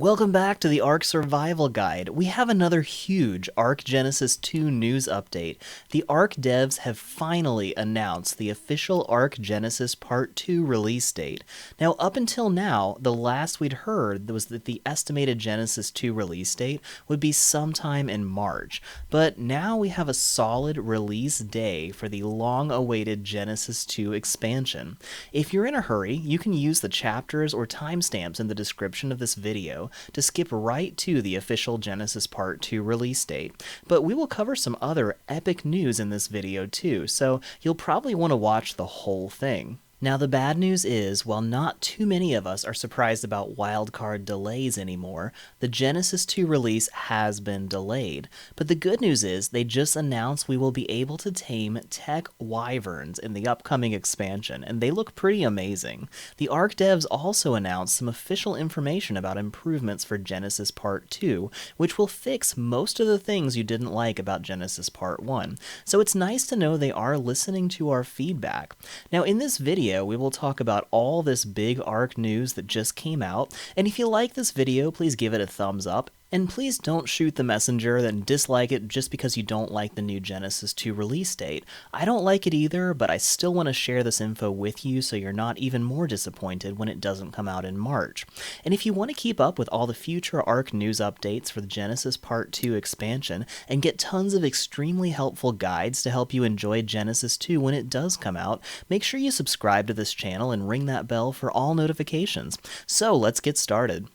Welcome back to the Ark Survival Guide. We have another huge Ark Genesis 2 news update. The Ark devs have finally announced the official Ark Genesis Part 2 release date. Now, up until now, the last we'd heard was that the estimated Genesis 2 release date would be sometime in March. But now we have a solid release day for the long-awaited Genesis 2 expansion. If you're in a hurry, you can use the chapters or timestamps in the description of this video to skip right to the official Genesis Part 2 release date. But we will cover some other epic news in this video too, so you'll probably want to watch the whole thing. Now the bad news is, while not too many of us are surprised about wildcard delays anymore, the Genesis 2 release has been delayed. But the good news is, they just announced we will be able to tame tech wyverns in the upcoming expansion, and they look pretty amazing. The Ark devs also announced some official information about improvements for Genesis Part 2, which will fix most of the things you didn't like about Genesis Part 1. So it's nice to know they are listening to our feedback. Now in this video, we will talk about all this big Ark news that just came out, and if you like this video, please give it a thumbs up, and please don't shoot the messenger and dislike it just because you don't like the new Genesis 2 release date. I don't like it either, but I still want to share this info with you so you're not even more disappointed when it doesn't come out in March. And if you want to keep up with all the future Ark news updates for the Genesis Part 2 expansion and get tons of extremely helpful guides to help you enjoy Genesis 2 when it does come out, make sure you subscribe to this channel and ring that bell for all notifications. So let's get started.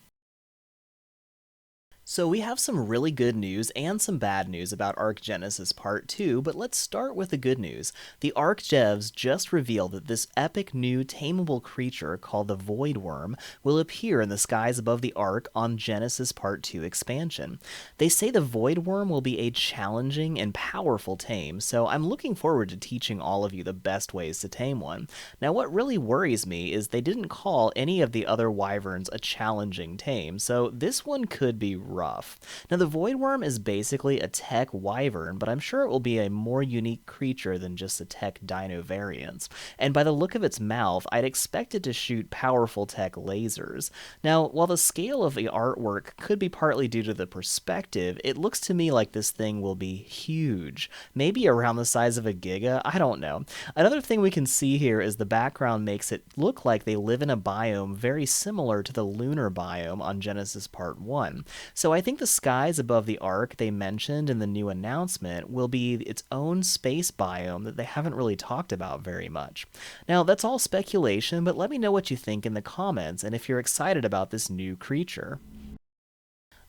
So we have some really good news and some bad news about Ark Genesis Part 2, but let's start with the good news. The Ark devs just revealed that this epic new tameable creature called the Voidwyrm will appear in the skies above the Ark on Genesis Part 2 expansion. They say the Voidwyrm will be a challenging and powerful tame, so I'm looking forward to teaching all of you the best ways to tame one. Now what really worries me is they didn't call any of the other wyverns a challenging tame, so this one could be rough. Now the Voidwyrm is basically a tech wyvern, but I'm sure it will be a more unique creature than just the tech dino variants. And by the look of its mouth, I'd expect it to shoot powerful tech lasers. Now, while the scale of the artwork could be partly due to the perspective, it looks to me like this thing will be huge. Maybe around the size of a giga? I don't know. Another thing we can see here is the background makes it look like they live in a biome very similar to the lunar biome on Genesis Part 1. So I think the skies above the Ark they mentioned in the new announcement will be its own space biome that they haven't really talked about very much. Now that's all speculation, but let me know what you think in the comments and if you're excited about this new creature.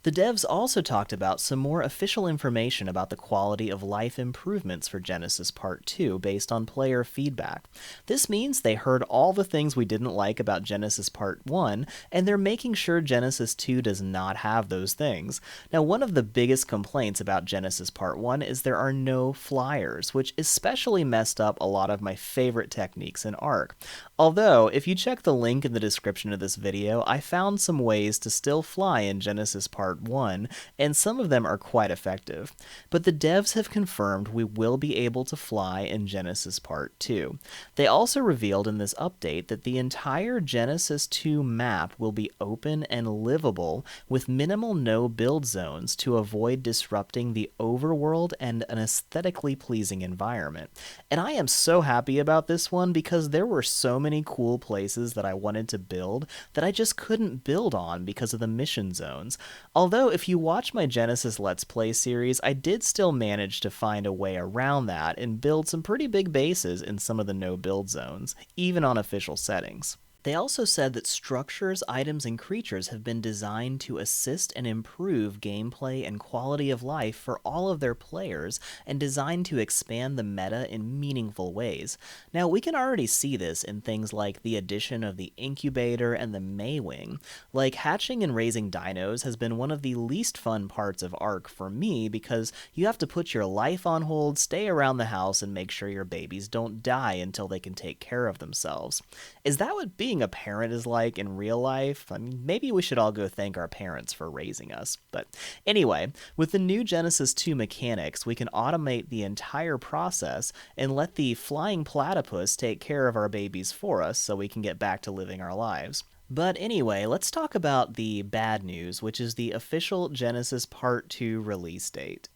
The devs also talked about some more official information about the quality of life improvements for Genesis Part 2 based on player feedback. This means they heard all the things we didn't like about Genesis Part 1, and they're making sure Genesis 2 does not have those things. Now, one of the biggest complaints about Genesis Part 1 is there are no flyers, which especially messed up a lot of my favorite techniques in Ark. Although, if you check the link in the description of this video, I found some ways to still fly in Genesis Part 1, and some of them are quite effective. But the devs have confirmed we will be able to fly in Genesis Part 2. They also revealed in this update that the entire Genesis 2 map will be open and livable with minimal no-build zones to avoid disrupting the overworld and an aesthetically pleasing environment. And I am so happy about this one because there were so many cool places that I wanted to build that I just couldn't build on because of the mission zones. Although if you watch my Genesis Let's Play series, I did still manage to find a way around that and build some pretty big bases in some of the no-build zones, even on official settings. They also said that structures, items, and creatures have been designed to assist and improve gameplay and quality of life for all of their players and designed to expand the meta in meaningful ways. Now, we can already see this in things like the addition of the incubator and the Maywing. Like, hatching and raising dinos has been one of the least fun parts of Ark for me because you have to put your life on hold, stay around the house, and make sure your babies don't die until they can take care of themselves. Is that what being a parent is like in real life? I mean, maybe we should all go thank our parents for raising us. But anyway, with the new Genesis 2 mechanics, we can automate the entire process and let the flying platypus take care of our babies for us so we can get back to living our lives. But anyway, let's talk about the bad news, which is the official Genesis Part 2 release date.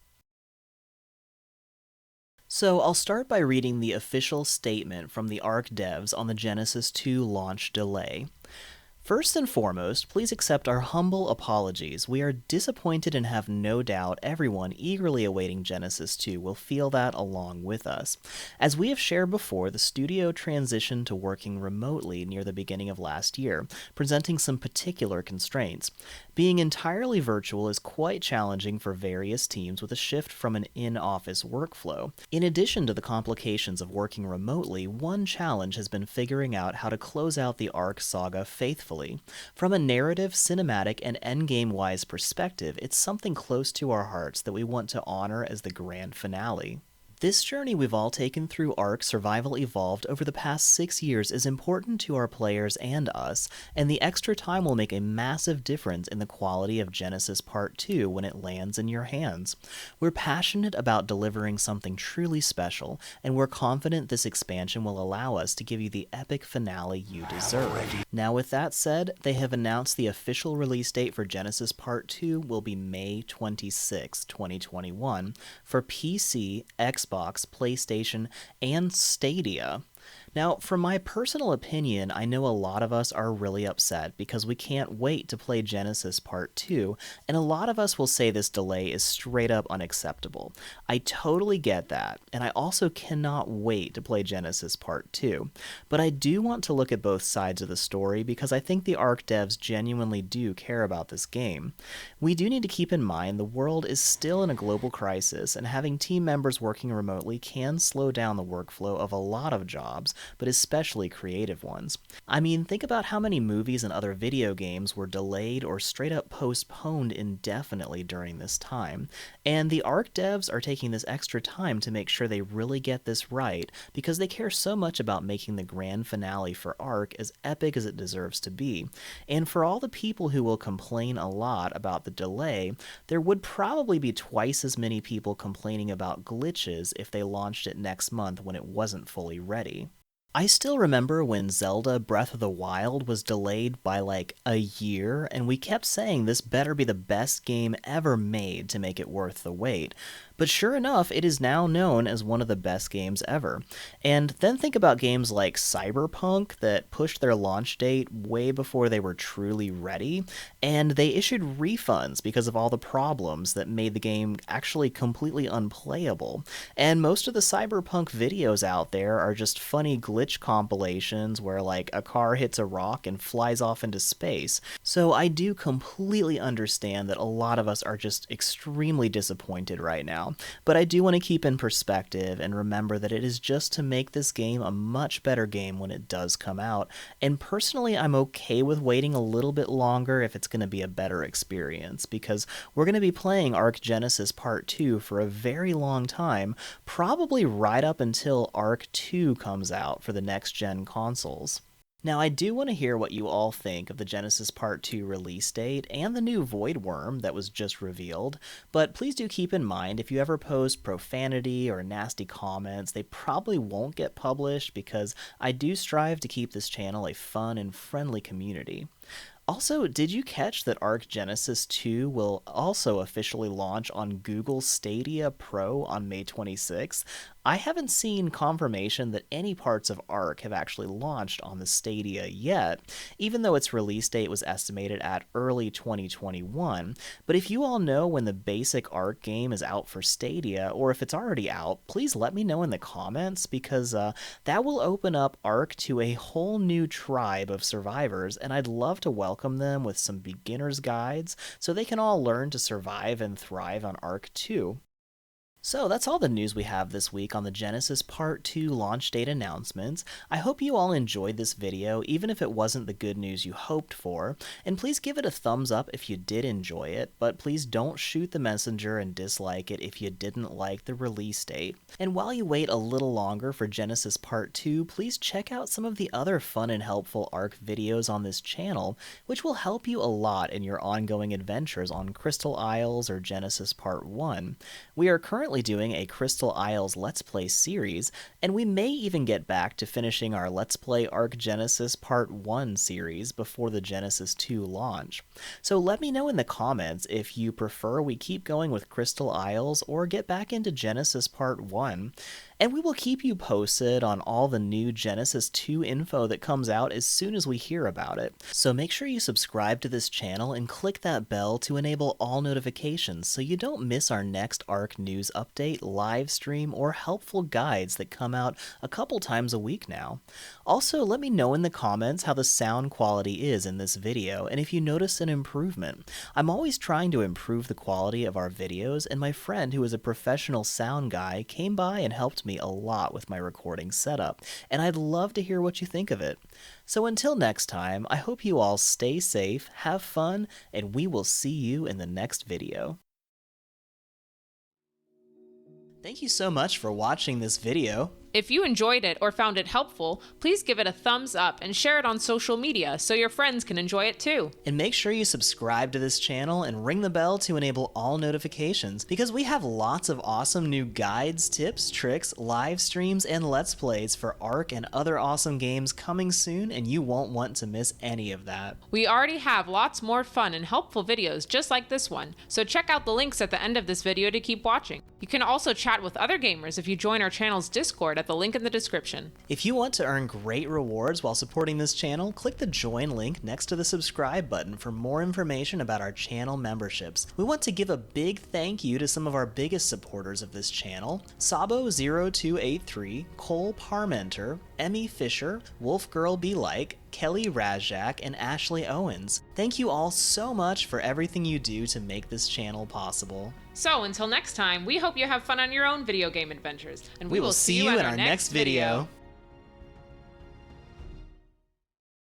So I'll start by reading the official statement from the ARC devs on the Genesis 2 launch delay. First and foremost, please accept our humble apologies. We are disappointed and have no doubt everyone eagerly awaiting Genesis 2 will feel that along with us. As we have shared before, the studio transitioned to working remotely near the beginning of last year, presenting some particular constraints. Being entirely virtual is quite challenging for various teams with a shift from an in-office workflow. In addition to the complications of working remotely, one challenge has been figuring out how to close out the ARC saga faithfully. From a narrative, cinematic, and endgame-wise perspective, it's something close to our hearts that we want to honor as the grand finale. This journey we've all taken through ARC Survival Evolved over the past 6 years is important to our players and us, and the extra time will make a massive difference in the quality of Genesis Part 2 when it lands in your hands. We're passionate about delivering something truly special, and we're confident this expansion will allow us to give you the epic finale you deserve. Now with that said, they have announced the official release date for Genesis Part 2 will be May 26, 2021, for PC, Xbox, PlayStation, and Stadia. Now, from my personal opinion, I know a lot of us are really upset because we can't wait to play Genesis Part 2, and a lot of us will say this delay is straight up unacceptable. I totally get that, and I also cannot wait to play Genesis Part 2. But I do want to look at both sides of the story because I think the ARC devs genuinely do care about this game. We do need to keep in mind the world is still in a global crisis, and having team members working remotely can slow down the workflow of a lot of jobs, but especially creative ones. I mean, think about how many movies and other video games were delayed or straight up postponed indefinitely during this time. And the ARC devs are taking this extra time to make sure they really get this right because they care so much about making the grand finale for ARC as epic as it deserves to be. And for all the people who will complain a lot about the delay, there would probably be twice as many people complaining about glitches if they launched it next month when it wasn't fully ready. I still remember when Zelda Breath of the Wild was delayed by like a year, and we kept saying this better be the best game ever made to make it worth the wait. But sure enough, it is now known as one of the best games ever. And then think about games like Cyberpunk that pushed their launch date way before they were truly ready, and they issued refunds because of all the problems that made the game actually completely unplayable. And most of the Cyberpunk videos out there are just funny glitch compilations where like a car hits a rock and flies off into space. So I do completely understand that a lot of us are just extremely disappointed right now. But I do want to keep in perspective and remember that it is just to make this game a much better game when it does come out, and personally I'm okay with waiting a little bit longer if it's going to be a better experience, because we're going to be playing ARC Genesis Part 2 for a very long time, probably right up until ARC 2 comes out for the next-gen consoles. Now, I do want to hear what you all think of the Genesis Part 2 release date and the new Voidwyrm that was just revealed, but please do keep in mind if you ever post profanity or nasty comments, they probably won't get published because I do strive to keep this channel a fun and friendly community. Also, did you catch that ARC Genesis 2 will also officially launch on Google Stadia Pro on May 26th? I haven't seen confirmation that any parts of ARC have actually launched on the Stadia yet, even though its release date was estimated at early 2021. But if you all know when the basic ARC game is out for Stadia, or if it's already out, please let me know in the comments, because that will open up ARC to a whole new tribe of survivors, and I'd love to welcome them with some beginner's guides so they can all learn to survive and thrive on ARC 2. So that's all the news we have this week on the Genesis Part 2 launch date announcements. I hope you all enjoyed this video, even if it wasn't the good news you hoped for, and please give it a thumbs up if you did enjoy it, but please don't shoot the messenger and dislike it if you didn't like the release date. And while you wait a little longer for Genesis Part 2, please check out some of the other fun and helpful ARC videos on this channel, which will help you a lot in your ongoing adventures on Crystal Isles or Genesis Part 1. We are currently currently doing a Crystal Isles Let's Play series, and we may even get back to finishing our Let's Play Arc Genesis Part 1 series before the Genesis 2 launch. So let me know in the comments if you prefer we keep going with Crystal Isles or get back into Genesis Part 1. And we will keep you posted on all the new Genesis 2 info that comes out as soon as we hear about it. So make sure you subscribe to this channel and click that bell to enable all notifications so you don't miss our next ARC news update, live stream, or helpful guides that come out a couple times a week now. Also, let me know in the comments how the sound quality is in this video and if you notice an improvement. I'm always trying to improve the quality of our videos, and my friend who is a professional sound guy came by and helped me a lot with my recording setup, and I'd love to hear what you think of it. So until next time, I hope you all stay safe, have fun, and we will see you in the next video. Thank you so much for watching this video. If you enjoyed it or found it helpful, please give it a thumbs up and share it on social media so your friends can enjoy it too. And make sure you subscribe to this channel and ring the bell to enable all notifications, because we have lots of awesome new guides, tips, tricks, live streams, and Let's Plays for ARC and other awesome games coming soon, and you won't want to miss any of that. We already have lots more fun and helpful videos just like this one, so check out the links at the end of this video to keep watching. You can also chat with other gamers if you join our channel's Discord at the link in the description. If you want to earn great rewards while supporting this channel, click the join link next to the subscribe button for more information about our channel memberships. We want to give a big thank you to some of our biggest supporters of this channel: Sabo0283, Cole Parmenter, Emmy Fisher, Wolfgirl Be Like, Kelly Razak, and Ashley Owens. Thank you all so much for everything you do to make this channel possible. So until next time, we hope you have fun on your own video game adventures, and we will see you in our next video.